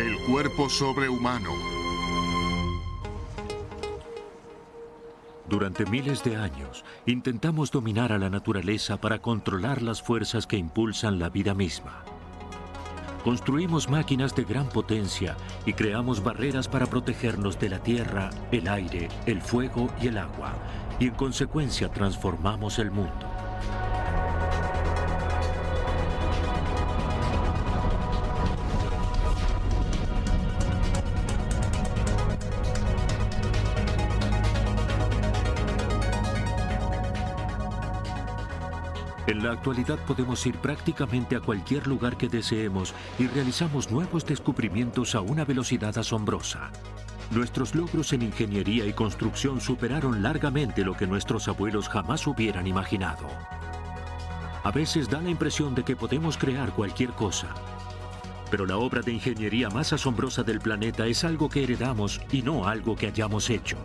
El cuerpo sobrehumano. Durante miles de años, intentamos dominar a la naturaleza para controlar las fuerzas que impulsan la vida misma. Construimos máquinas de gran potencia y creamos barreras para protegernos de la tierra, el aire, el fuego y el agua, y en consecuencia transformamos el mundo. En la actualidad podemos ir prácticamente a cualquier lugar que deseemos y realizamos nuevos descubrimientos a una velocidad asombrosa. Nuestros logros en ingeniería y construcción superaron largamente lo que nuestros abuelos jamás hubieran imaginado. A veces da la impresión de que podemos crear cualquier cosa. Pero la obra de ingeniería más asombrosa del planeta es algo que heredamos y no algo que hayamos hecho.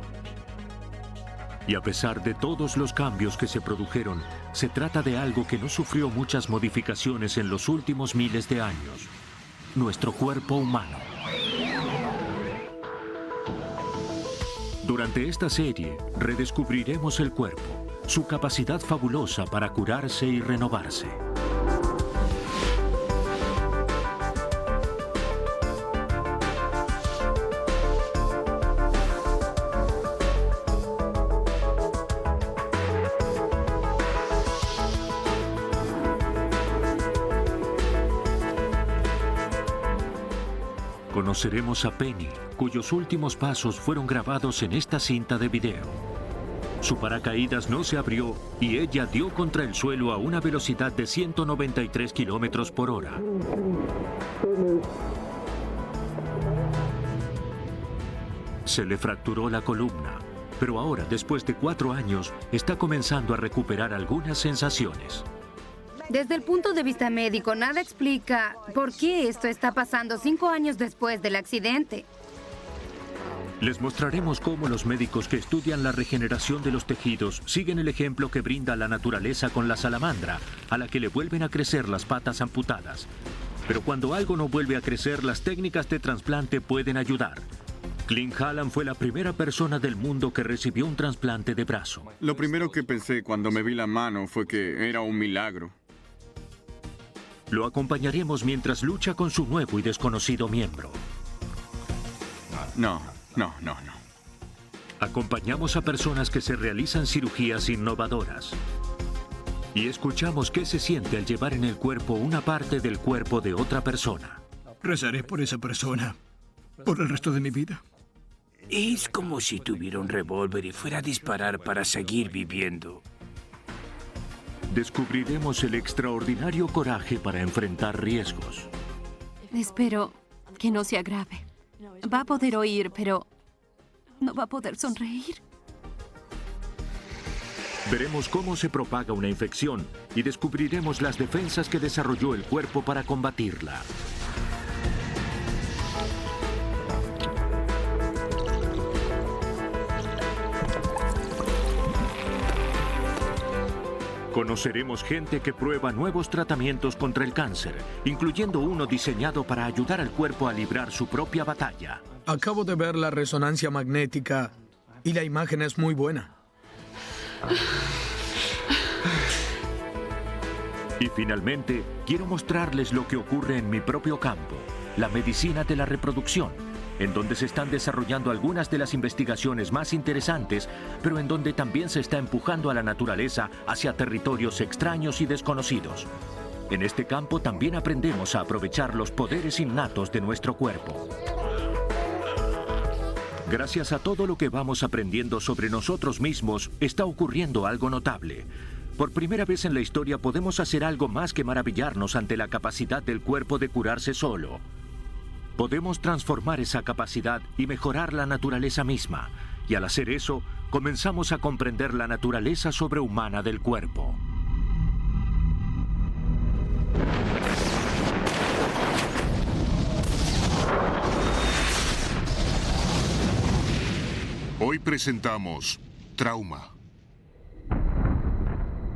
Y a pesar de todos los cambios que se produjeron, se trata de algo que no sufrió muchas modificaciones en los últimos miles de años: nuestro cuerpo humano. Durante esta serie, redescubriremos el cuerpo, su capacidad fabulosa para curarse y renovarse. Conoceremos a Penny, cuyos últimos pasos fueron grabados en esta cinta de video. Su paracaídas no se abrió y ella dio contra el suelo a una velocidad de 193 kilómetros por hora. Se le fracturó la columna, pero ahora, después de 4 años, está comenzando a recuperar algunas sensaciones. Desde el punto de vista médico, nada explica por qué esto está pasando 5 años después del accidente. Les mostraremos cómo los médicos que estudian la regeneración de los tejidos siguen el ejemplo que brinda la naturaleza con la salamandra, a la que le vuelven a crecer las patas amputadas. Pero cuando algo no vuelve a crecer, las técnicas de trasplante pueden ayudar. Clint Hallam fue la primera persona del mundo que recibió un trasplante de brazo. Lo primero que pensé cuando me vi la mano fue que era un milagro. Lo acompañaremos mientras lucha con su nuevo y desconocido miembro. No. Acompañamos a personas que se realizan cirugías innovadoras. Y escuchamos qué se siente al llevar en el cuerpo una parte del cuerpo de otra persona. Rezaré por esa persona por el resto de mi vida. Es como si tuviera un revólver y fuera a disparar para seguir viviendo. Descubriremos el extraordinario coraje para enfrentar riesgos. Espero que no se agrave. Va a poder oír, pero no va a poder sonreír. Veremos cómo se propaga una infección y descubriremos las defensas que desarrolló el cuerpo para combatirla. Conoceremos gente que prueba nuevos tratamientos contra el cáncer, incluyendo uno diseñado para ayudar al cuerpo a librar su propia batalla. Acabo de ver la resonancia magnética y la imagen es muy buena. Y finalmente, quiero mostrarles lo que ocurre en mi propio campo, la medicina de la reproducción, en donde se están desarrollando algunas de las investigaciones más interesantes, pero en donde también se está empujando a la naturaleza hacia territorios extraños y desconocidos. En este campo también aprendemos a aprovechar los poderes innatos de nuestro cuerpo. Gracias a todo lo que vamos aprendiendo sobre nosotros mismos, está ocurriendo algo notable. Por primera vez en la historia podemos hacer algo más que maravillarnos ante la capacidad del cuerpo de curarse solo. Podemos transformar esa capacidad y mejorar la naturaleza misma. Y al hacer eso, comenzamos a comprender la naturaleza sobrehumana del cuerpo. Hoy presentamos Trauma.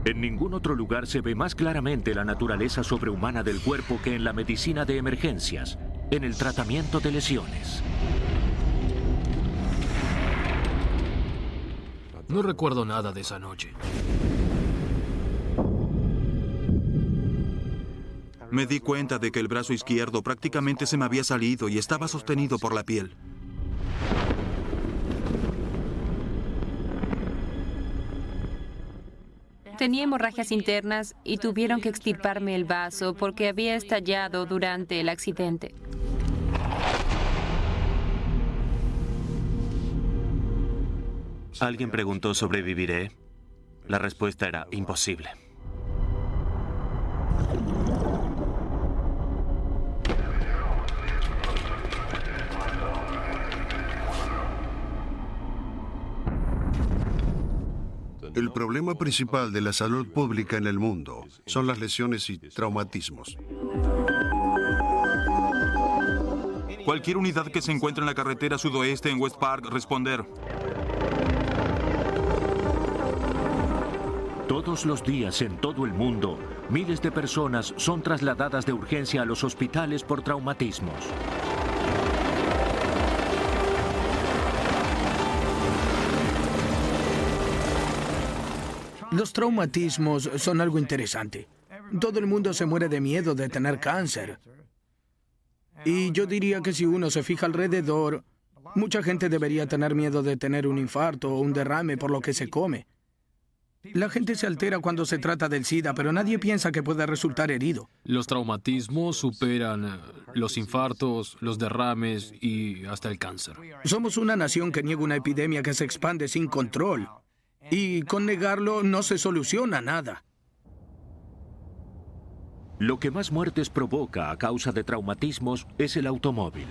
En ningún otro lugar se ve más claramente la naturaleza sobrehumana del cuerpo que en la medicina de emergencias. en el tratamiento de lesiones. No recuerdo nada de esa noche. Me di cuenta de que el brazo izquierdo prácticamente se me había salido y estaba sostenido por la piel. Tenía hemorragias internas y tuvieron que extirparme el vaso porque había estallado durante el accidente. Alguien preguntó ¿sobreviviré? La respuesta era imposible. El problema principal de la salud pública en el mundo son las lesiones y traumatismos. Cualquier unidad que se encuentre en la carretera sudoeste en West Park, responder. Todos los días en todo el mundo, miles de personas son trasladadas de urgencia a los hospitales por traumatismos. Los traumatismos son algo interesante. Todo el mundo se muere de miedo de tener cáncer. Y yo diría que si uno se fija alrededor, mucha gente debería tener miedo de tener un infarto o un derrame por lo que se come. La gente se altera cuando se trata del SIDA, pero nadie piensa que pueda resultar herido. Los traumatismos superan los infartos, los derrames y hasta el cáncer. Somos una nación que niega una epidemia que se expande sin control. Y con negarlo no se soluciona nada. Lo que más muertes provoca a causa de traumatismos es el automóvil.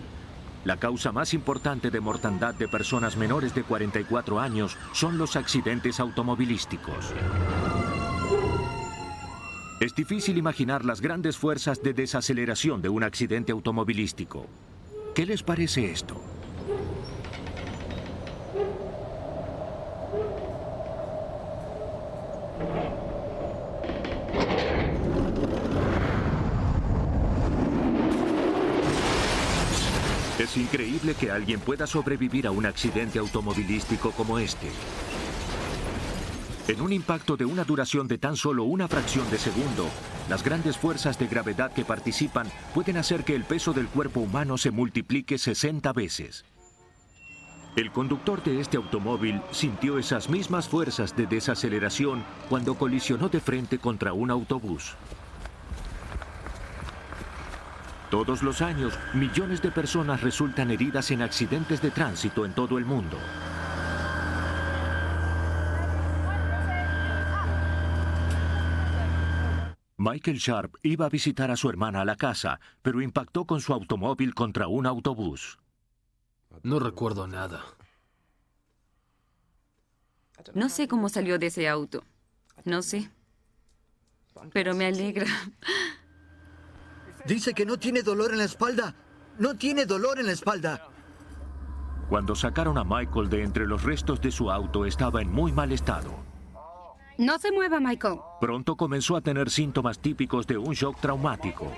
La causa más importante de mortandad de personas menores de 44 años son los accidentes automovilísticos. Es difícil imaginar las grandes fuerzas de desaceleración de un accidente automovilístico. ¿Qué les parece esto? Es increíble que alguien pueda sobrevivir a un accidente automovilístico como este. En un impacto de una duración de tan solo una fracción de segundo, las grandes fuerzas de gravedad que participan pueden hacer que el peso del cuerpo humano se multiplique 60 veces. El conductor de este automóvil sintió esas mismas fuerzas de desaceleración cuando colisionó de frente contra un autobús. Todos los años, millones de personas resultan heridas en accidentes de tránsito en todo el mundo. Michael Sharp iba a visitar a su hermana a la casa, pero impactó con su automóvil contra un autobús. No recuerdo nada. No sé cómo salió de ese auto. No sé. Pero me alegra. Dice que no tiene dolor en la espalda. No tiene dolor en la espalda. Cuando sacaron a Michael de entre los restos de su auto, estaba en muy mal estado. No se mueva, Michael. Pronto comenzó a tener síntomas típicos de un shock traumático.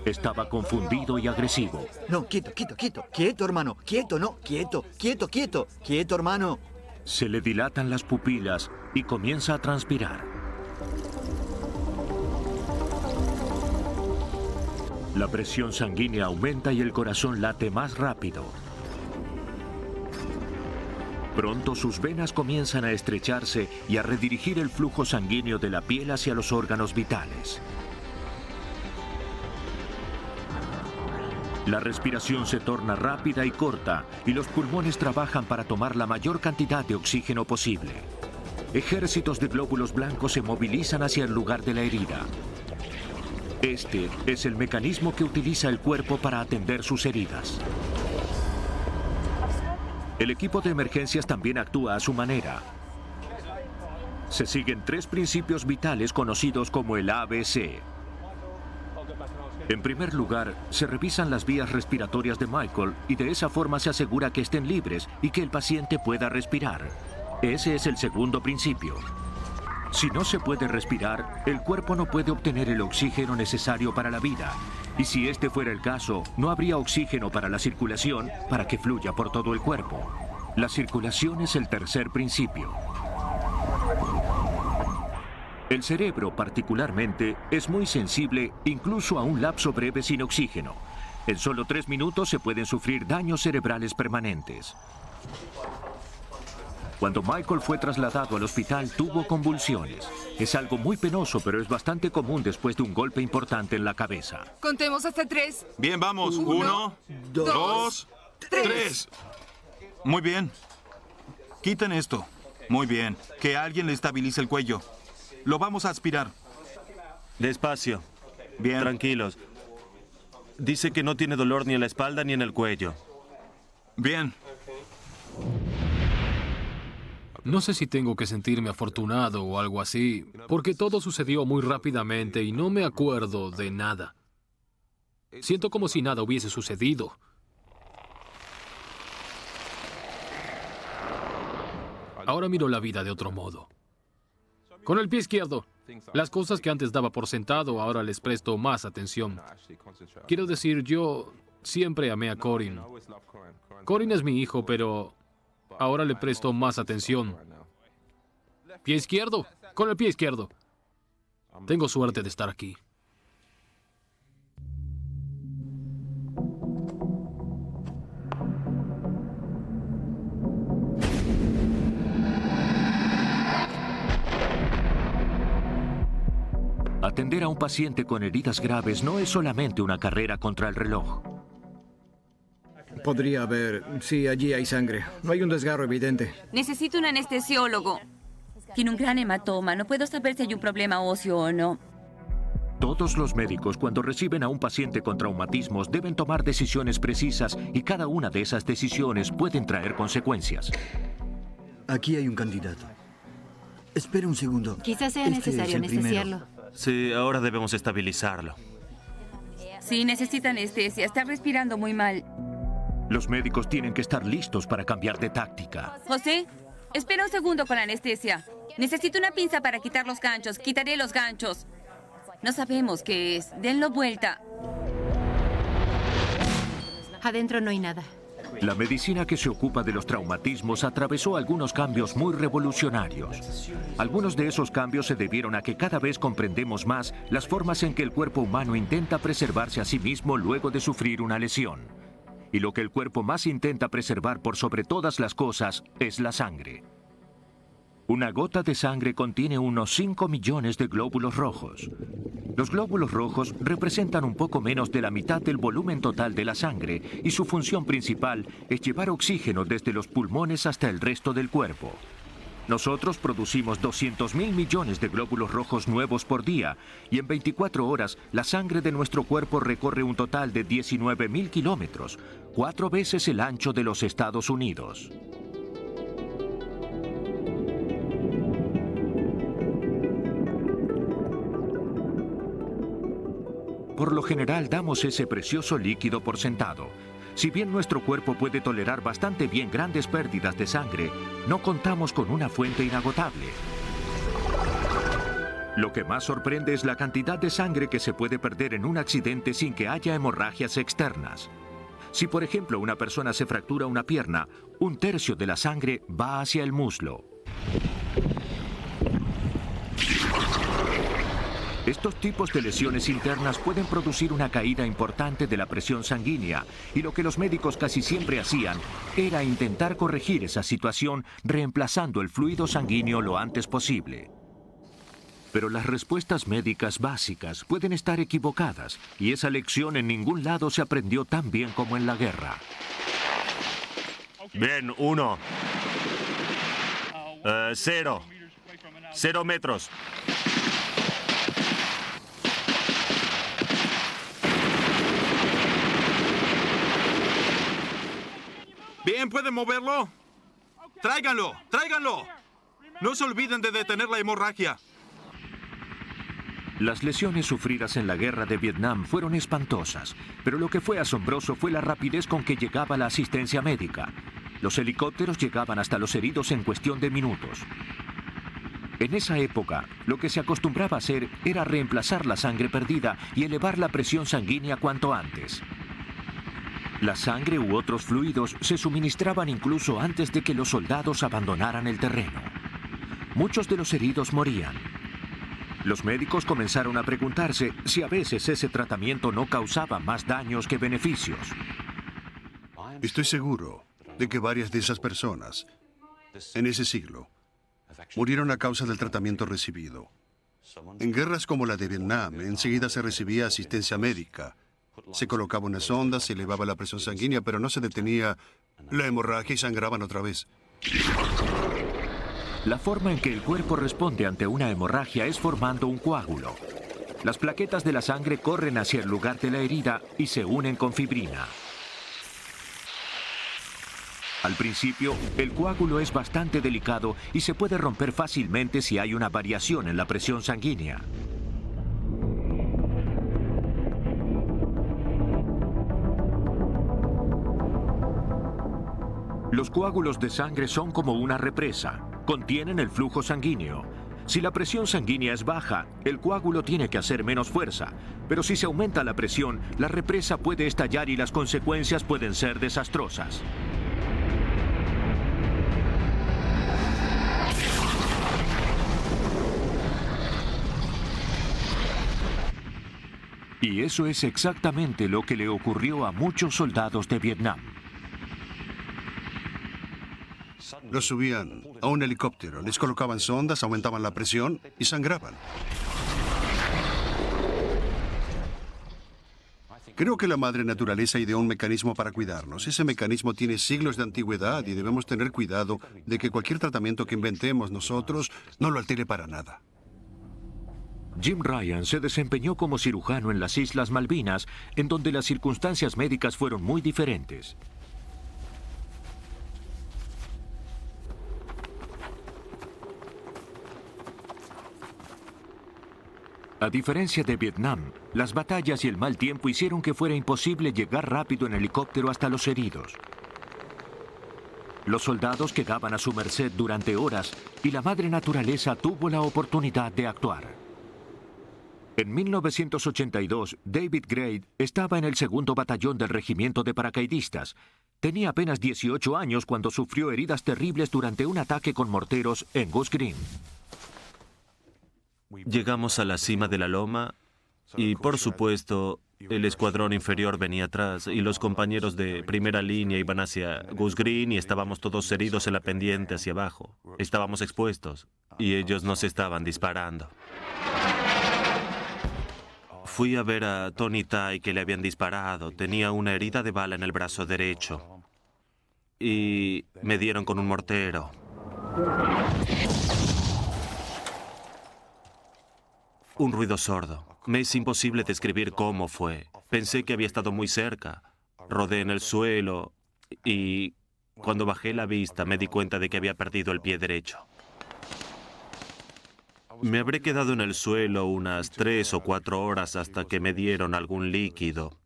Estaba confundido y agresivo. No, quieto, quieto, quieto. Quieto, hermano. Quieto, no. Quieto, quieto, quieto. Quieto, hermano. Se le dilatan las pupilas y comienza a transpirar. La presión sanguínea aumenta y el corazón late más rápido. Pronto sus venas comienzan a estrecharse y a redirigir el flujo sanguíneo de la piel hacia los órganos vitales. La respiración se torna rápida y corta y los pulmones trabajan para tomar la mayor cantidad de oxígeno posible. Ejércitos de glóbulos blancos se movilizan hacia el lugar de la herida. Este es el mecanismo que utiliza el cuerpo para atender sus heridas. El equipo de emergencias también actúa a su manera. Se siguen 3 principios vitales conocidos como el ABC. En primer lugar, se revisan las vías respiratorias de Michael y de esa forma se asegura que estén libres y que el paciente pueda respirar. Ese es el segundo principio. Si no se puede respirar, el cuerpo no puede obtener el oxígeno necesario para la vida. Y si este fuera el caso, no habría oxígeno para la circulación para que fluya por todo el cuerpo. La circulación es el tercer principio. El cerebro, particularmente, es muy sensible incluso a un lapso breve sin oxígeno. En solo 3 minutos se pueden sufrir daños cerebrales permanentes. Cuando Michael fue trasladado al hospital, tuvo convulsiones. Es algo muy penoso, pero es bastante común después de un golpe importante en la cabeza. Contemos hasta 3. Bien, vamos. 1, 2, 3. Muy bien. Quiten esto. Muy bien. Que alguien le estabilice el cuello. Lo vamos a aspirar. Despacio. Bien. Tranquilos. Dice que no tiene dolor ni en la espalda ni en el cuello. Bien. No sé si tengo que sentirme afortunado o algo así, porque todo sucedió muy rápidamente y no me acuerdo de nada. Siento como si nada hubiese sucedido. Ahora miro la vida de otro modo. Con el pie izquierdo. Las cosas que antes daba por sentado, ahora les presto más atención. Quiero decir, yo siempre amé a Corin. Corin es mi hijo, pero ahora le presto más atención. Pie izquierdo. Con el pie izquierdo. Tengo suerte de estar aquí. Atender a un paciente con heridas graves no es solamente una carrera contra el reloj. Podría haber... Sí, allí hay sangre. No hay un desgarro evidente. Necesito un anestesiólogo. Tiene un gran hematoma. No puedo saber si hay un problema óseo o no. Todos los médicos, cuando reciben a un paciente con traumatismos, deben tomar decisiones precisas y cada una de esas decisiones pueden traer consecuencias. Aquí hay un candidato. Espera un segundo. Quizás sea necesario anestesiarlo. Sí, ahora debemos estabilizarlo. Sí, necesita anestesia. Está respirando muy mal. Los médicos tienen que estar listos para cambiar de táctica. José, espera un segundo con la anestesia. Necesito una pinza para quitar los ganchos. Quitaré los ganchos. No sabemos qué es. Denlo vuelta. Adentro no hay nada. La medicina que se ocupa de los traumatismos atravesó algunos cambios muy revolucionarios. Algunos de esos cambios se debieron a que cada vez comprendemos más las formas en que el cuerpo humano intenta preservarse a sí mismo luego de sufrir una lesión. Y lo que el cuerpo más intenta preservar por sobre todas las cosas es la sangre. Una gota de sangre contiene unos 5 millones de glóbulos rojos. Los glóbulos rojos representan un poco menos de la mitad del volumen total de la sangre y su función principal es llevar oxígeno desde los pulmones hasta el resto del cuerpo. Nosotros producimos 200.000 millones de glóbulos rojos nuevos por día y en 24 horas la sangre de nuestro cuerpo recorre un total de 19.000 kilómetros, 4 veces el ancho de los Estados Unidos. Por lo general damos ese precioso líquido por sentado. Si bien nuestro cuerpo puede tolerar bastante bien grandes pérdidas de sangre, no contamos con una fuente inagotable. Lo que más sorprende es la cantidad de sangre que se puede perder en un accidente sin que haya hemorragias externas. Si por ejemplo una persona se fractura una pierna, 1/3 de la sangre va hacia el muslo. Estos tipos de lesiones internas pueden producir una caída importante de la presión sanguínea y lo que los médicos casi siempre hacían era intentar corregir esa situación reemplazando el fluido sanguíneo lo antes posible. Pero las respuestas médicas básicas pueden estar equivocadas y esa lección en ningún lado se aprendió tan bien como en la guerra. Bien, 1. 0. 0 metros. Bien, ¿pueden moverlo? ¡Tráiganlo! ¡Tráiganlo! No se olviden de detener la hemorragia. Las lesiones sufridas en la guerra de Vietnam fueron espantosas, pero lo que fue asombroso fue la rapidez con que llegaba la asistencia médica. Los helicópteros llegaban hasta los heridos en cuestión de minutos. En esa época, lo que se acostumbraba a hacer era reemplazar la sangre perdida y elevar la presión sanguínea cuanto antes. La sangre u otros fluidos se suministraban incluso antes de que los soldados abandonaran el terreno. Muchos de los heridos morían. Los médicos comenzaron a preguntarse si a veces ese tratamiento no causaba más daños que beneficios. Estoy seguro de que varias de esas personas, en ese siglo, murieron a causa del tratamiento recibido. En guerras como la de Vietnam, enseguida se recibía asistencia médica. Se colocaba una sonda, se elevaba la presión sanguínea, pero no se detenía la hemorragia y sangraban otra vez. La forma en que el cuerpo responde ante una hemorragia es formando un coágulo. Las plaquetas de la sangre corren hacia el lugar de la herida y se unen con fibrina. Al principio, el coágulo es bastante delicado y se puede romper fácilmente si hay una variación en la presión sanguínea. Los coágulos de sangre son como una represa. Contienen el flujo sanguíneo. Si la presión sanguínea es baja, el coágulo tiene que hacer menos fuerza. Pero si se aumenta la presión, la represa puede estallar y las consecuencias pueden ser desastrosas. Y eso es exactamente lo que le ocurrió a muchos soldados de Vietnam. Los subían a un helicóptero, les colocaban sondas, aumentaban la presión y sangraban. Creo que la madre naturaleza ideó un mecanismo para cuidarnos. Ese mecanismo tiene siglos de antigüedad y debemos tener cuidado de que cualquier tratamiento que inventemos nosotros no lo altere para nada. Jim Ryan se desempeñó como cirujano en las Islas Malvinas, en donde las circunstancias médicas fueron muy diferentes. A diferencia de Vietnam, las batallas y el mal tiempo hicieron que fuera imposible llegar rápido en helicóptero hasta los heridos. Los soldados quedaban a su merced durante horas y la madre naturaleza tuvo la oportunidad de actuar. En 1982, David Gray estaba en el 2º batallón del regimiento de paracaidistas. Tenía apenas 18 años cuando sufrió heridas terribles durante un ataque con morteros en Goose Green. Llegamos a la cima de la loma y, por supuesto, el escuadrón inferior venía atrás y los compañeros de primera línea iban hacia Goose Green y estábamos todos heridos en la pendiente hacia abajo. Estábamos expuestos y ellos nos estaban disparando. Fui a ver a Tony Tai, que le habían disparado. Tenía una herida de bala en el brazo derecho. Y me dieron con un mortero. Un ruido sordo. Me es imposible describir cómo fue. Pensé que había estado muy cerca. Rodé en el suelo y cuando bajé la vista me di cuenta de que había perdido el pie derecho. Me habré quedado en el suelo unas 3 o 4 horas hasta que me dieron algún líquido.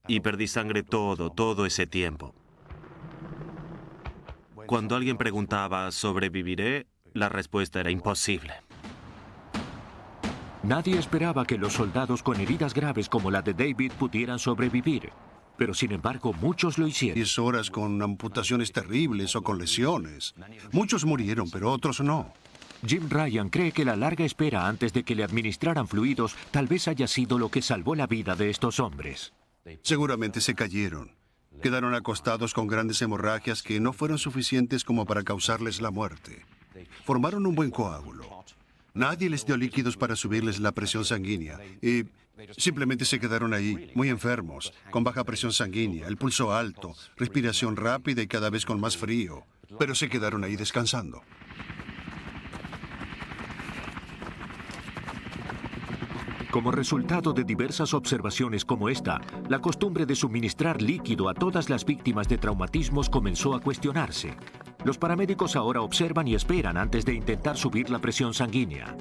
Y perdí sangre todo ese tiempo. Cuando alguien preguntaba, ¿sobreviviré?, la respuesta era imposible. Nadie esperaba que los soldados con heridas graves como la de David pudieran sobrevivir. Pero sin embargo, muchos lo hicieron. 10 horas con amputaciones terribles o con lesiones. Muchos murieron, pero otros no. Jim Ryan cree que la larga espera antes de que le administraran fluidos tal vez haya sido lo que salvó la vida de estos hombres. Seguramente se cayeron. Quedaron acostados con grandes hemorragias que no fueron suficientes como para causarles la muerte. Formaron un buen coágulo. Nadie les dio líquidos para subirles la presión sanguínea y simplemente se quedaron ahí, muy enfermos, con baja presión sanguínea, el pulso alto, respiración rápida y cada vez con más frío. Pero se quedaron ahí descansando. Como resultado de diversas observaciones como esta, la costumbre de suministrar líquido a todas las víctimas de traumatismos comenzó a cuestionarse. Los paramédicos ahora observan y esperan antes de intentar subir la presión sanguínea.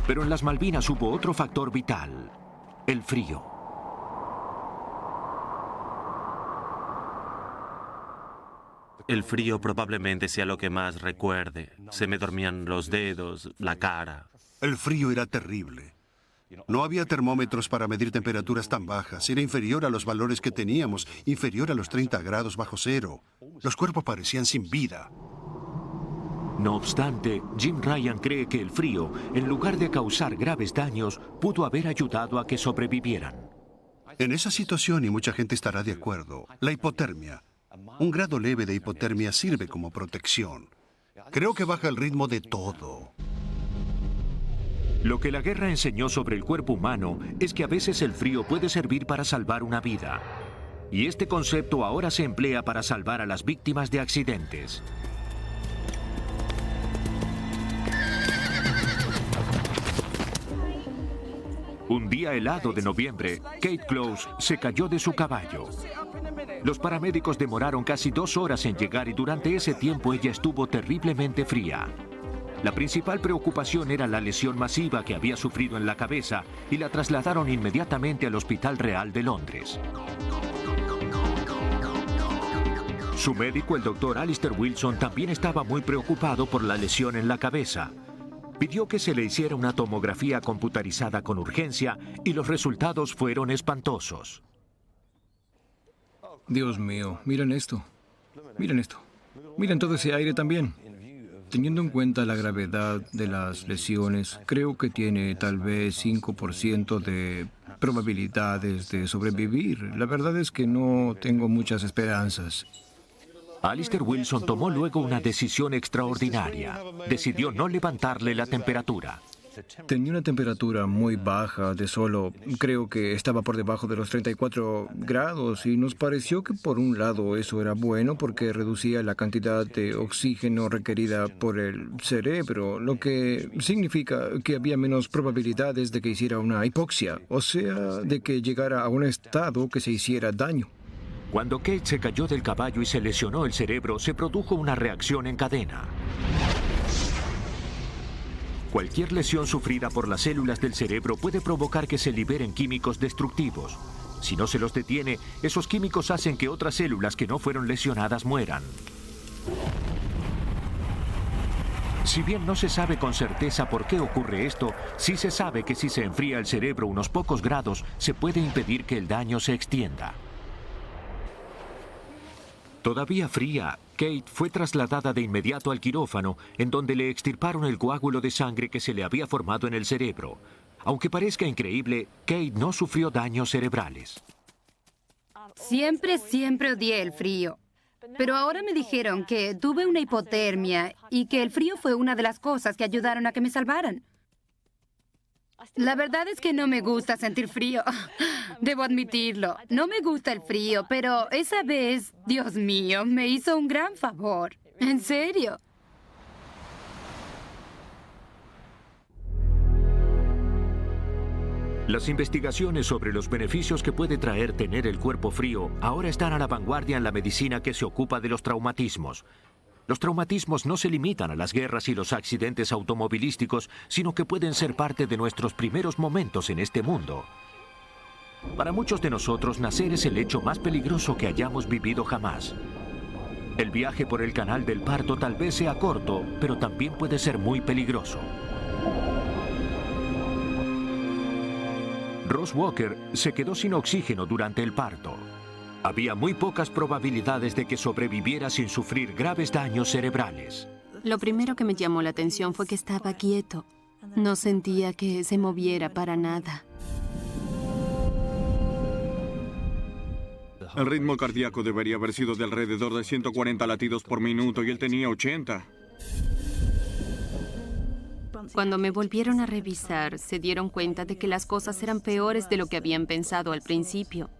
Pero en las Malvinas hubo otro factor vital: el frío. El frío probablemente sea lo que más recuerde. Se me dormían los dedos, la cara. El frío era terrible. No había termómetros para medir temperaturas tan bajas. Era inferior a los valores que teníamos, inferior a los 30 grados bajo cero. Los cuerpos parecían sin vida. No obstante, Jim Ryan cree que el frío, en lugar de causar graves daños, pudo haber ayudado a que sobrevivieran. En esa situación, y mucha gente estará de acuerdo, la hipotermia. Un grado leve de hipotermia sirve como protección. Creo que baja el ritmo de todo. Lo que la guerra enseñó sobre el cuerpo humano es que a veces el frío puede servir para salvar una vida. Y este concepto ahora se emplea para salvar a las víctimas de accidentes. Un día helado de noviembre, Kate Close se cayó de su caballo. Los paramédicos demoraron casi 2 horas en llegar y durante ese tiempo ella estuvo terriblemente fría. La principal preocupación era la lesión masiva que había sufrido en la cabeza y la trasladaron inmediatamente al Hospital Real de Londres. Su médico, el doctor Alistair Wilson, también estaba muy preocupado por la lesión en la cabeza. Pidió que se le hiciera una tomografía computarizada con urgencia y los resultados fueron espantosos. Dios mío, miren esto. Miren esto. Miren todo ese aire también. Teniendo en cuenta la gravedad de las lesiones, creo que tiene tal vez 5% de probabilidades de sobrevivir. La verdad es que no tengo muchas esperanzas. Alistair Wilson tomó luego una decisión extraordinaria. Decidió no levantarle la temperatura. Tenía una temperatura muy baja, de solo, creo que estaba por debajo de los 34 grados, y nos pareció que por un lado eso era bueno porque reducía la cantidad de oxígeno requerida por el cerebro, lo que significa que había menos probabilidades de que hiciera una hipoxia, o sea, de que llegara a un estado que se hiciera daño. Cuando Kate se cayó del caballo y se lesionó el cerebro, se produjo una reacción en cadena. Cualquier lesión sufrida por las células del cerebro puede provocar que se liberen químicos destructivos. Si no se los detiene, esos químicos hacen que otras células que no fueron lesionadas mueran. Si bien no se sabe con certeza por qué ocurre esto, sí se sabe que si se enfría el cerebro unos pocos grados, se puede impedir que el daño se extienda. Todavía fría, Kate fue trasladada de inmediato al quirófano, en donde le extirparon el coágulo de sangre que se le había formado en el cerebro. Aunque parezca increíble, Kate no sufrió daños cerebrales. Siempre odié el frío. Pero ahora me dijeron que tuve una hipotermia y que el frío fue una de las cosas que ayudaron a que me salvaran. La verdad es que no me gusta sentir frío. Debo admitirlo. No me gusta el frío, pero esa vez, Dios mío, me hizo un gran favor. En serio. Las investigaciones sobre los beneficios que puede traer tener el cuerpo frío ahora están a la vanguardia en la medicina que se ocupa de los traumatismos. Los traumatismos no se limitan a las guerras y los accidentes automovilísticos, sino que pueden ser parte de nuestros primeros momentos en este mundo. Para muchos de nosotros, nacer es el hecho más peligroso que hayamos vivido jamás. El viaje por el canal del parto tal vez sea corto, pero también puede ser muy peligroso. Ross Walker se quedó sin oxígeno durante el parto. Había muy pocas probabilidades de que sobreviviera sin sufrir graves daños cerebrales. Lo primero que me llamó la atención fue que estaba quieto. No sentía que se moviera para nada. El ritmo cardíaco debería haber sido de alrededor de 140 latidos por minuto y él tenía 80. Cuando me volvieron a revisar, se dieron cuenta de que las cosas eran peores de lo que habían pensado al principio.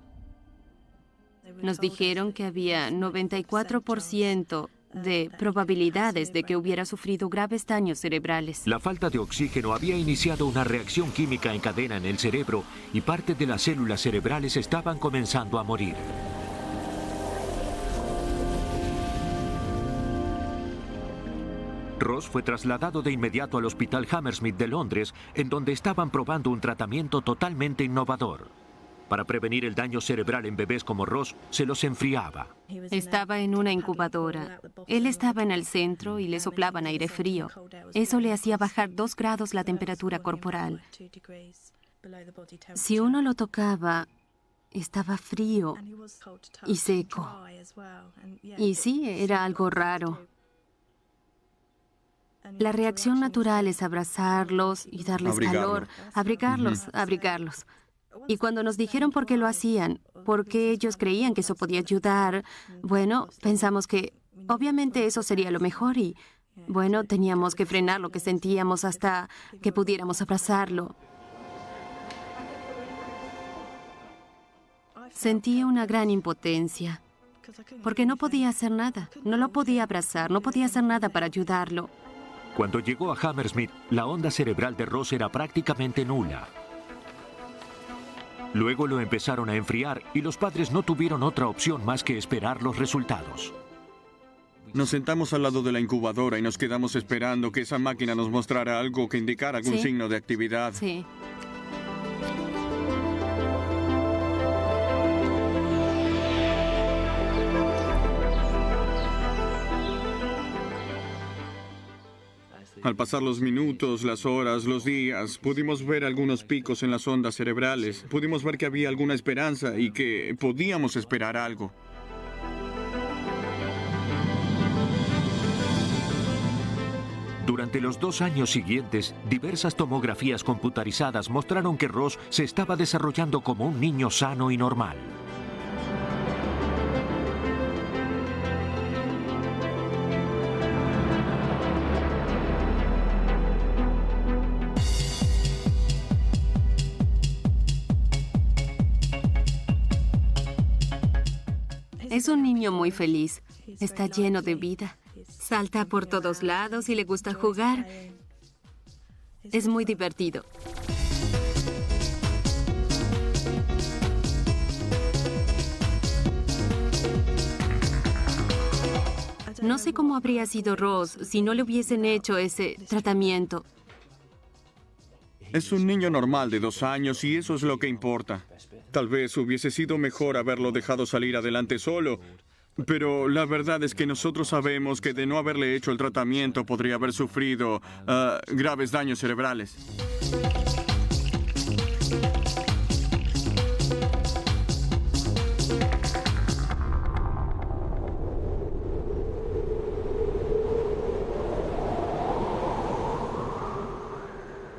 Nos dijeron que había 94% de probabilidades de que hubiera sufrido graves daños cerebrales. La falta de oxígeno había iniciado una reacción química en cadena en el cerebro y parte de las células cerebrales estaban comenzando a morir. Ross fue trasladado de inmediato al Hospital Hammersmith de Londres, en donde estaban probando un tratamiento totalmente innovador. Para prevenir el daño cerebral en bebés como Ross, se los enfriaba. Estaba en una incubadora. Él estaba en el centro y le soplaban aire frío. Eso le hacía bajar 2 grados la temperatura corporal. Si uno lo tocaba, estaba frío y seco. Y sí, era algo raro. La reacción natural es abrazarlos y darles calor, abrigarlos. Y cuando nos dijeron por qué lo hacían, por qué ellos creían que eso podía ayudar, bueno, pensamos que obviamente eso sería lo mejor y, bueno, teníamos que frenar lo que sentíamos hasta que pudiéramos abrazarlo. Sentía una gran impotencia, porque no podía hacer nada, no lo podía abrazar, no podía hacer nada para ayudarlo. Cuando llegó a Hammersmith, la onda cerebral de Ross era prácticamente nula. Luego lo empezaron a enfriar y los padres no tuvieron otra opción más que esperar los resultados. Nos sentamos al lado de la incubadora y nos quedamos esperando que esa máquina nos mostrara algo que indicara algún signo de actividad. Sí. Al pasar los minutos, las horas, los días, pudimos ver algunos picos en las ondas cerebrales. Pudimos ver que había alguna esperanza y que podíamos esperar algo. Durante los 2 años siguientes, diversas tomografías computarizadas mostraron que Ross se estaba desarrollando como un niño sano y normal. Es un niño muy feliz. Está lleno de vida. Salta por todos lados y le gusta jugar. Es muy divertido. No sé cómo habría sido Ross si no le hubiesen hecho ese tratamiento. Es un niño normal de 2 años y eso es lo que importa. Tal vez hubiese sido mejor haberlo dejado salir adelante solo, pero la verdad es que nosotros sabemos que de no haberle hecho el tratamiento podría haber sufrido graves daños cerebrales.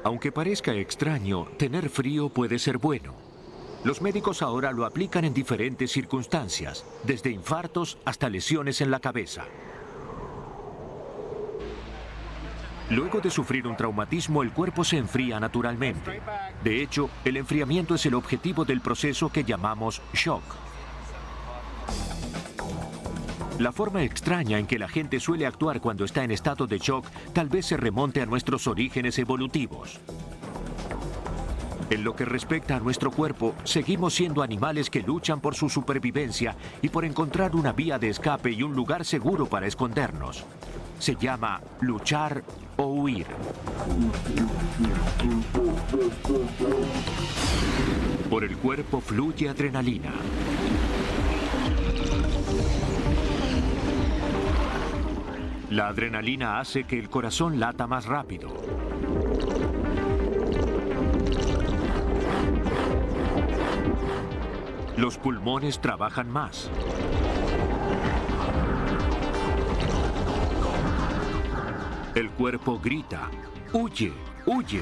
Aunque parezca extraño, tener frío puede ser bueno. Los médicos ahora lo aplican en diferentes circunstancias, desde infartos hasta lesiones en la cabeza. Luego de sufrir un traumatismo, el cuerpo se enfría naturalmente. De hecho, el enfriamiento es el objetivo del proceso que llamamos shock. La forma extraña en que la gente suele actuar cuando está en estado de shock tal vez se remonte a nuestros orígenes evolutivos. En lo que respecta a nuestro cuerpo, seguimos siendo animales que luchan por su supervivencia y por encontrar una vía de escape y un lugar seguro para escondernos. Se llama luchar o huir. Por el cuerpo fluye adrenalina. La adrenalina hace que el corazón lata más rápido. Los pulmones trabajan más. El cuerpo grita, ¡huye, huye!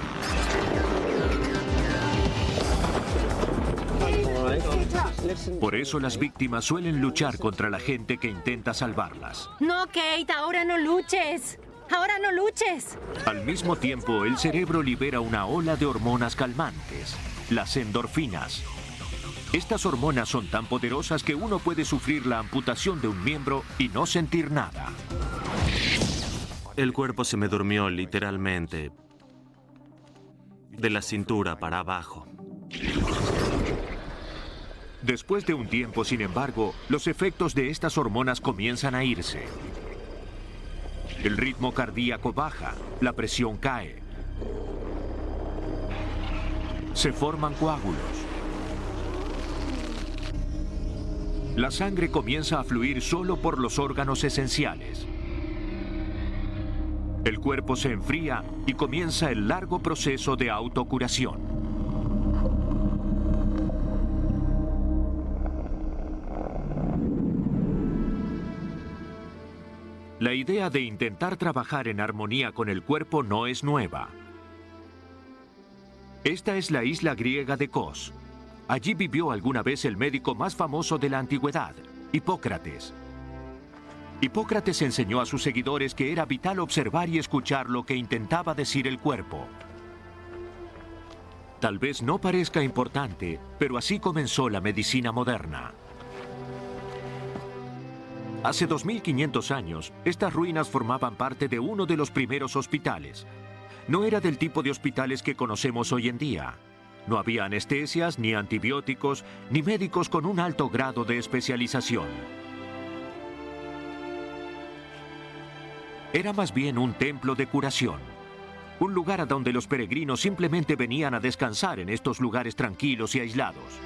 Por eso las víctimas suelen luchar contra la gente que intenta salvarlas. No, Kate, ahora no luches. Ahora no luches. Al mismo tiempo, el cerebro libera una ola de hormonas calmantes, las endorfinas. Estas hormonas son tan poderosas que uno puede sufrir la amputación de un miembro y no sentir nada. El cuerpo se me durmió literalmente de la cintura para abajo. Después de un tiempo, sin embargo, los efectos de estas hormonas comienzan a irse. El ritmo cardíaco baja, la presión cae. Se forman coágulos. La sangre comienza a fluir solo por los órganos esenciales. El cuerpo se enfría y comienza el largo proceso de autocuración. La idea de intentar trabajar en armonía con el cuerpo no es nueva. Esta es la isla griega de Kos. Allí vivió alguna vez el médico más famoso de la antigüedad, Hipócrates. Hipócrates enseñó a sus seguidores que era vital observar y escuchar lo que intentaba decir el cuerpo. Tal vez no parezca importante, pero así comenzó la medicina moderna. Hace 2500 años, estas ruinas formaban parte de uno de los primeros hospitales. No era del tipo de hospitales que conocemos hoy en día. No había anestesias, ni antibióticos, ni médicos con un alto grado de especialización. Era más bien un templo de curación. Un lugar a donde los peregrinos simplemente venían a descansar en estos lugares tranquilos y aislados.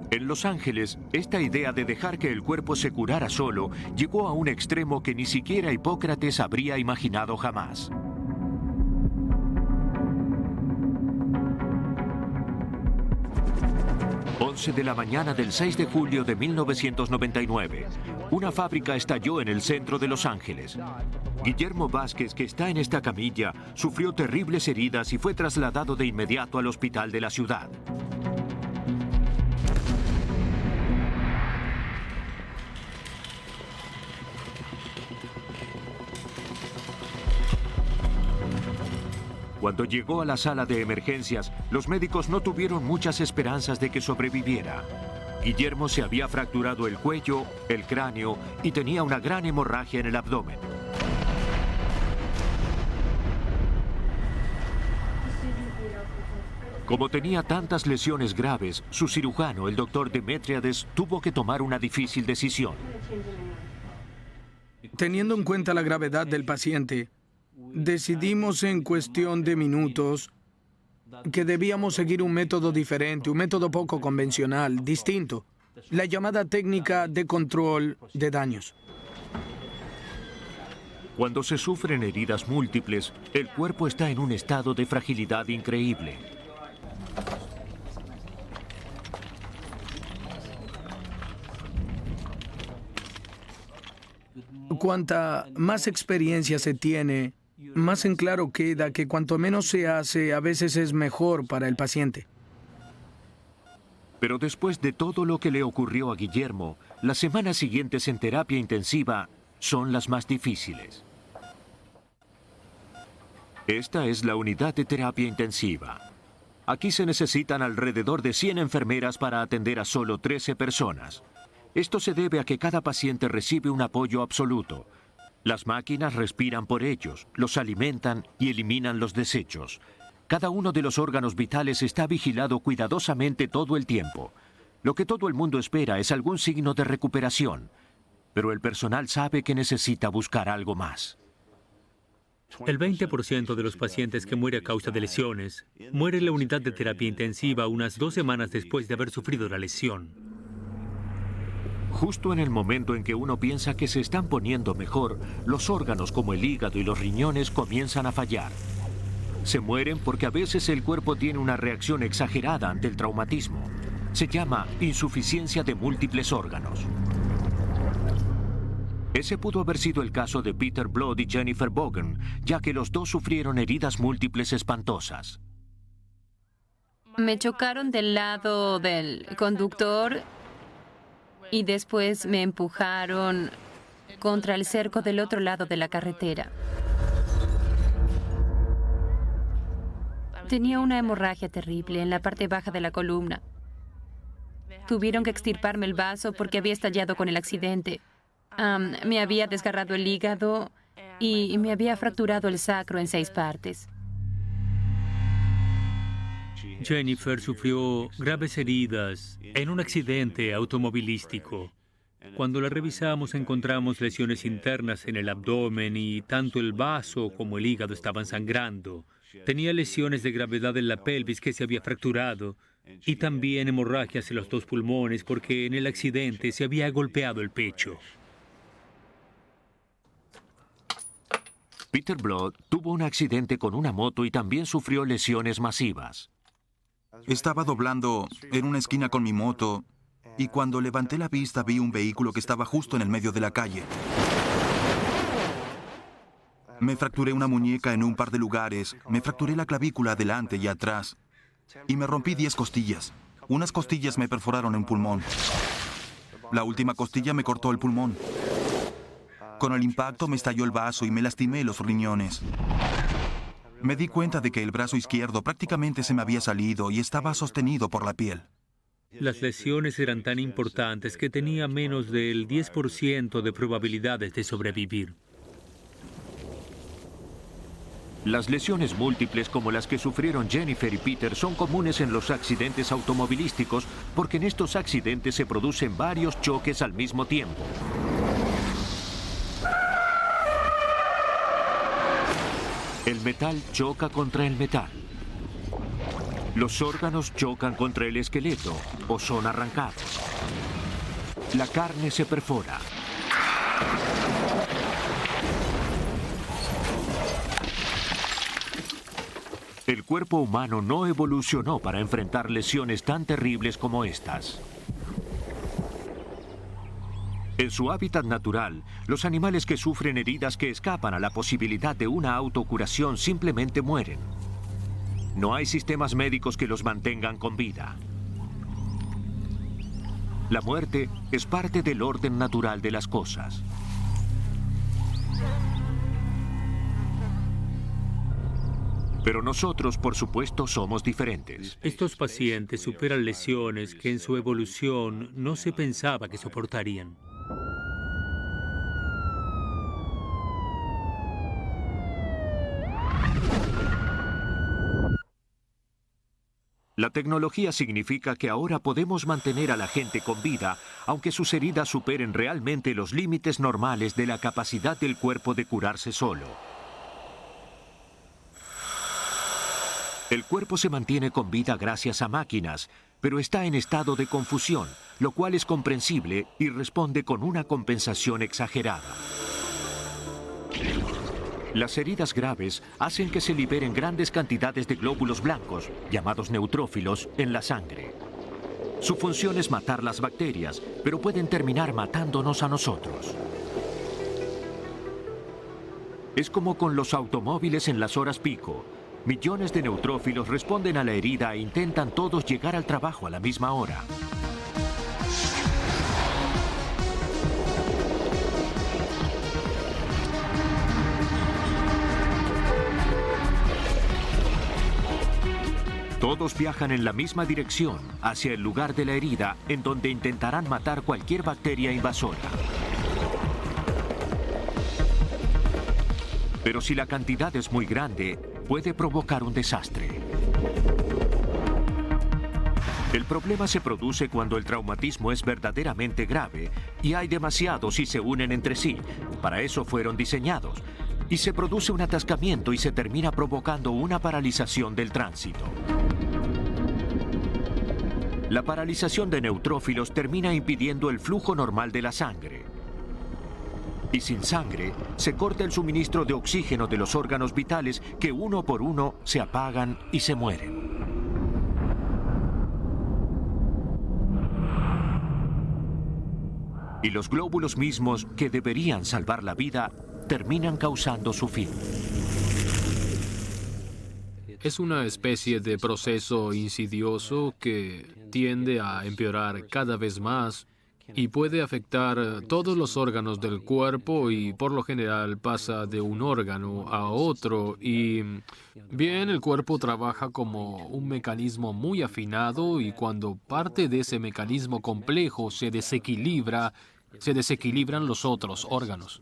En Los Ángeles, esta idea de dejar que el cuerpo se curara solo llegó a un extremo que ni siquiera Hipócrates habría imaginado jamás. De la mañana del 6 de julio de 1999, una fábrica estalló en el centro de Los Ángeles. Guillermo Vázquez, que está en esta camilla, sufrió terribles heridas y fue trasladado de inmediato al hospital de la ciudad. Cuando llegó a la sala de emergencias, los médicos no tuvieron muchas esperanzas de que sobreviviera. Guillermo se había fracturado el cuello, el cráneo y tenía una gran hemorragia en el abdomen. Como tenía tantas lesiones graves, su cirujano, el doctor Demetriades, tuvo que tomar una difícil decisión. Teniendo en cuenta la gravedad del paciente, decidimos en cuestión de minutos que debíamos seguir un método diferente, un método poco convencional, distinto, la llamada técnica de control de daños. Cuando se sufren heridas múltiples, el cuerpo está en un estado de fragilidad increíble. Cuanta más experiencia se tiene, más en claro queda que cuanto menos se hace, a veces es mejor para el paciente. Pero después de todo lo que le ocurrió a Guillermo, las semanas siguientes en terapia intensiva son las más difíciles. Esta es la unidad de terapia intensiva. Aquí se necesitan alrededor de 100 enfermeras para atender a solo 13 personas. Esto se debe a que cada paciente recibe un apoyo absoluto. Las máquinas respiran por ellos, los alimentan y eliminan los desechos. Cada uno de los órganos vitales está vigilado cuidadosamente todo el tiempo. Lo que todo el mundo espera es algún signo de recuperación, pero el personal sabe que necesita buscar algo más. El 20% de los pacientes que muere a causa de lesiones muere en la unidad de terapia intensiva unas 2 semanas después de haber sufrido la lesión. Justo en el momento en que uno piensa que se están poniendo mejor, los órganos como el hígado y los riñones comienzan a fallar. Se mueren porque a veces el cuerpo tiene una reacción exagerada ante el traumatismo. Se llama insuficiencia de múltiples órganos. Ese pudo haber sido el caso de Peter Blood y Jennifer Bogan, ya que los dos sufrieron heridas múltiples espantosas. Me chocaron del lado del conductor y después me empujaron contra el cerco del otro lado de la carretera. Tenía una hemorragia terrible en la parte baja de la columna. Tuvieron que extirparme el vaso porque había estallado con el accidente. Me había desgarrado el hígado y me había fracturado el sacro en 6 partes. Jennifer sufrió graves heridas en un accidente automovilístico. Cuando la revisamos encontramos lesiones internas en el abdomen y tanto el vaso como el hígado estaban sangrando. Tenía lesiones de gravedad en la pelvis que se había fracturado y también hemorragias en los 2 pulmones porque en el accidente se había golpeado el pecho. Peter Blood tuvo un accidente con una moto y también sufrió lesiones masivas. Estaba doblando en una esquina con mi moto y cuando levanté la vista vi un vehículo que estaba justo en el medio de la calle. Me fracturé una muñeca en un par de lugares, me fracturé la clavícula adelante y atrás y me rompí 10 costillas. Unas costillas me perforaron un pulmón. La última costilla me cortó el pulmón. Con el impacto me estalló el vaso y me lastimé los riñones. Me di cuenta de que el brazo izquierdo prácticamente se me había salido y estaba sostenido por la piel. Las lesiones eran tan importantes que tenía menos del 10% de probabilidades de sobrevivir. Las lesiones múltiples como las que sufrieron Jennifer y Peter son comunes en los accidentes automovilísticos porque en estos accidentes se producen varios choques al mismo tiempo. El metal choca contra el metal. Los órganos chocan contra el esqueleto o son arrancados. La carne se perfora. El cuerpo humano no evolucionó para enfrentar lesiones tan terribles como estas. En su hábitat natural, los animales que sufren heridas que escapan a la posibilidad de una autocuración simplemente mueren. No hay sistemas médicos que los mantengan con vida. La muerte es parte del orden natural de las cosas. Pero nosotros, por supuesto, somos diferentes. Estos pacientes superan lesiones que en su evolución no se pensaba que soportarían. La tecnología significa que ahora podemos mantener a la gente con vida, aunque sus heridas superen realmente los límites normales de la capacidad del cuerpo de curarse solo. El cuerpo se mantiene con vida gracias a máquinas, pero está en estado de confusión, lo cual es comprensible y responde con una compensación exagerada. Las heridas graves hacen que se liberen grandes cantidades de glóbulos blancos, llamados neutrófilos, en la sangre. Su función es matar las bacterias, pero pueden terminar matándonos a nosotros. Es como con los automóviles en las horas pico. Millones de neutrófilos responden a la herida e intentan todos llegar al trabajo a la misma hora. Todos viajan en la misma dirección, hacia el lugar de la herida, en donde intentarán matar cualquier bacteria invasora. Pero si la cantidad es muy grande, puede provocar un desastre. El problema se produce cuando el traumatismo es verdaderamente grave y hay demasiados y se unen entre sí. Para eso fueron diseñados. Y se produce un atascamiento y se termina provocando una paralización del tránsito. La paralización de neutrófilos termina impidiendo el flujo normal de la sangre. Y sin sangre, se corta el suministro de oxígeno de los órganos vitales que uno por uno se apagan y se mueren. Y los glóbulos mismos que deberían salvar la vida terminan causando su fin. Es una especie de proceso insidioso que tiende a empeorar cada vez más y puede afectar todos los órganos del cuerpo y por lo general pasa de un órgano a otro y bien, el cuerpo trabaja como un mecanismo muy afinado y cuando parte de ese mecanismo complejo se desequilibran los otros órganos.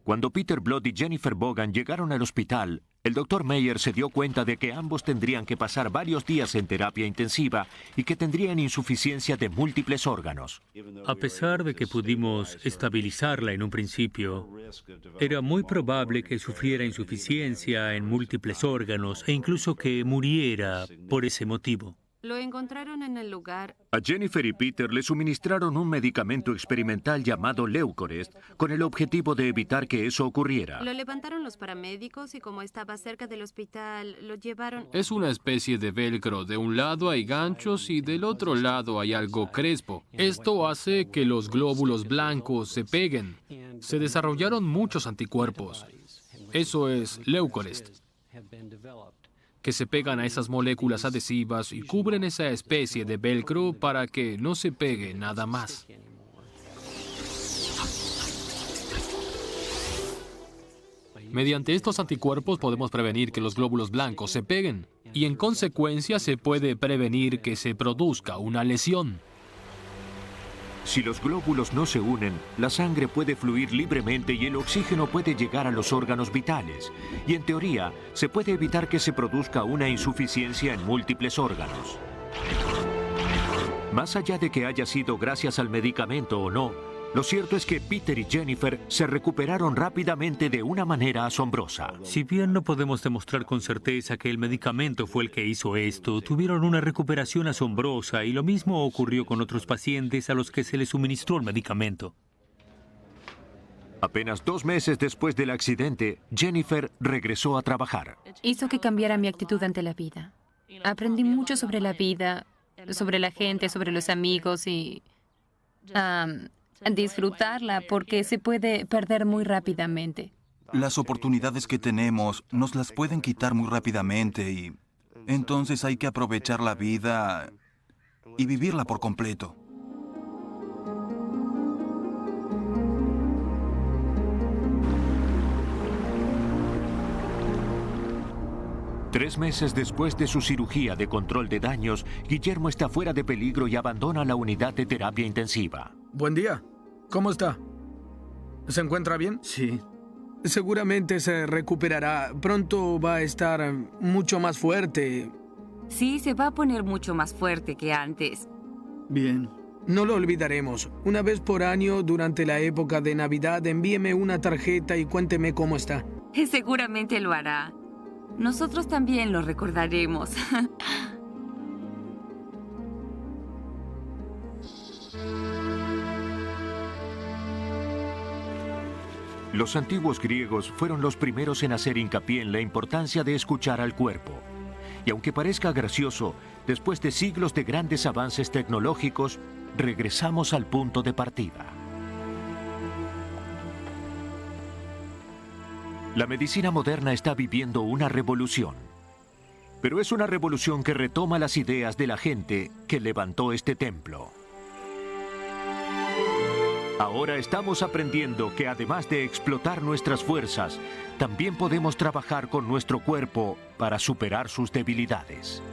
Cuando Peter Blood y Jennifer Vaughan llegaron al hospital, El Dr. Meyer se dio cuenta de que ambos tendrían que pasar varios días en terapia intensiva y que tendrían insuficiencia de múltiples órganos. A pesar de que pudimos estabilizarla en un principio, era muy probable que sufriera insuficiencia en múltiples órganos e incluso que muriera por ese motivo. Lo encontraron en el lugar. A Jennifer y Peter le suministraron un medicamento experimental llamado Leucorest con el objetivo de evitar que eso ocurriera. Lo levantaron los paramédicos y como estaba cerca del hospital, lo llevaron... Es una especie de velcro. De un lado hay ganchos y del otro lado hay algo crespo. Esto hace que los glóbulos blancos se peguen. Se desarrollaron muchos anticuerpos. Eso es Leucorest, que se pegan a esas moléculas adhesivas y cubren esa especie de velcro para que no se pegue nada más. Mediante estos anticuerpos podemos prevenir que los glóbulos blancos se peguen y en consecuencia se puede prevenir que se produzca una lesión. Si los glóbulos no se unen, la sangre puede fluir libremente y el oxígeno puede llegar a los órganos vitales. Y en teoría, se puede evitar que se produzca una insuficiencia en múltiples órganos. Más allá de que haya sido gracias al medicamento o no, lo cierto es que Peter y Jennifer se recuperaron rápidamente de una manera asombrosa. Si bien no podemos demostrar con certeza que el medicamento fue el que hizo esto, tuvieron una recuperación asombrosa y lo mismo ocurrió con otros pacientes a los que se les suministró el medicamento. Apenas 2 meses después del accidente, Jennifer regresó a trabajar. Hizo que cambiara mi actitud ante la vida. Aprendí mucho sobre la vida, sobre la gente, sobre los amigos y... disfrutarla porque se puede perder muy rápidamente. Las oportunidades que tenemos nos las pueden quitar muy rápidamente y entonces hay que aprovechar la vida y vivirla por completo. Tres meses después de su cirugía de control de daños, Guillermo está fuera de peligro y abandona la unidad de terapia intensiva. Buen día. ¿Cómo está? ¿Se encuentra bien? Sí. Seguramente se recuperará. Pronto va a estar mucho más fuerte. Sí, se va a poner mucho más fuerte que antes. Bien. No lo olvidaremos. Una vez por año, durante la época de Navidad, envíeme una tarjeta y cuénteme cómo está. Seguramente lo hará. Nosotros también lo recordaremos. Los antiguos griegos fueron los primeros en hacer hincapié en la importancia de escuchar al cuerpo. Y aunque parezca gracioso, después de siglos de grandes avances tecnológicos, regresamos al punto de partida. La medicina moderna está viviendo una revolución. Pero es una revolución que retoma las ideas de la gente que levantó este templo. Ahora estamos aprendiendo que además de explotar nuestras fuerzas, también podemos trabajar con nuestro cuerpo para superar sus debilidades.